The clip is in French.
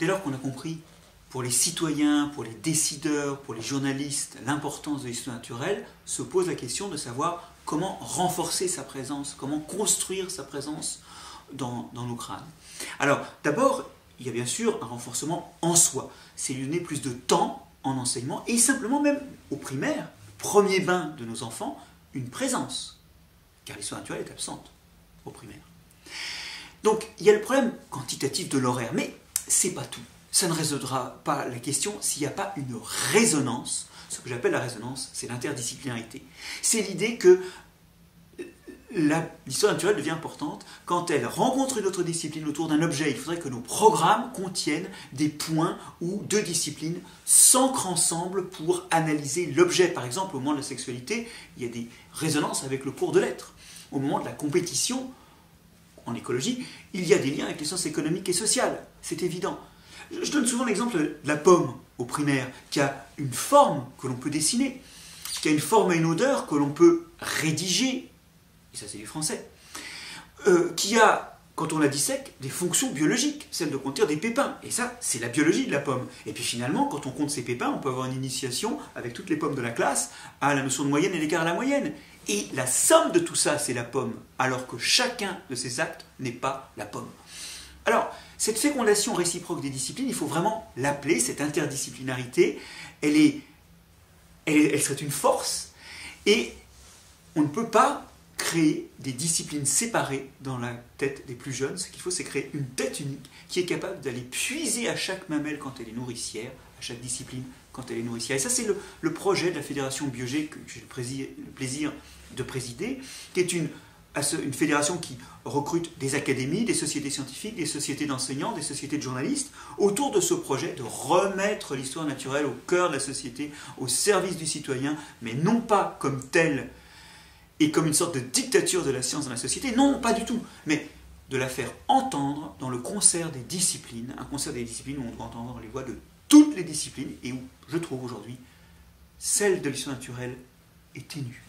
Dès lors qu'on a compris pour les citoyens, pour les décideurs, pour les journalistes, l'importance de l'histoire naturelle, se pose la question de savoir comment renforcer sa présence, comment construire sa présence dans nos crânes. Alors, d'abord, il y a bien sûr un renforcement en soi. C'est lui donner plus de temps en enseignement et simplement même au primaire, premier bain de nos enfants, une présence. Car l'histoire naturelle est absente au primaire. Donc, il y a le problème quantitatif de l'horaire, mais c'est pas tout. Ça ne résoudra pas la question s'il n'y a pas une résonance. Ce que j'appelle la résonance, c'est l'interdisciplinarité. C'est l'idée que l'histoire naturelle devient importante quand elle rencontre une autre discipline autour d'un objet. Il faudrait que nos programmes contiennent des points où deux disciplines s'ancrent ensemble pour analyser l'objet. Par exemple, au moment de la sexualité, il y a des résonances avec le cours de lettres. Au moment de la compétition, en écologie, il y a des liens avec les sciences économiques et sociales. C'est évident. Je donne souvent l'exemple de la pomme au primaire, qui a une forme que l'on peut dessiner, qui a une forme et une odeur que l'on peut rédiger, et ça c'est du français, qui a, quand on la dissèque, des fonctions biologiques, celle de contenir des pépins, et ça c'est la biologie de la pomme. Et puis finalement, quand on compte ces pépins, on peut avoir une initiation avec toutes les pommes de la classe à la notion de moyenne et l'écart à la moyenne. Et la somme de tout ça, c'est la pomme, alors que chacun de ces actes n'est pas la pomme. Alors, cette fécondation réciproque des disciplines, il faut vraiment l'appeler, cette interdisciplinarité, elle serait une force, et on ne peut pas créer des disciplines séparées dans la tête des plus jeunes. Ce qu'il faut, c'est créer une tête unique qui est capable d'aller puiser à chaque mamelle quand elle est nourricière, à chaque discipline quand elle est nourricière. Et ça, c'est le projet de la Fédération Biogé que j'ai le plaisir de présider, qui est une fédération qui recrute des académies, des sociétés scientifiques, des sociétés d'enseignants, des sociétés de journalistes, autour de ce projet de remettre l'histoire naturelle au cœur de la société, au service du citoyen, mais non pas comme tel et comme une sorte de dictature de la science dans la société, non, pas du tout, mais de la faire entendre dans le concert des disciplines, un concert des disciplines où on doit entendre les voix de toutes les disciplines et où, je trouve aujourd'hui, celle de l'histoire naturelle est ténue.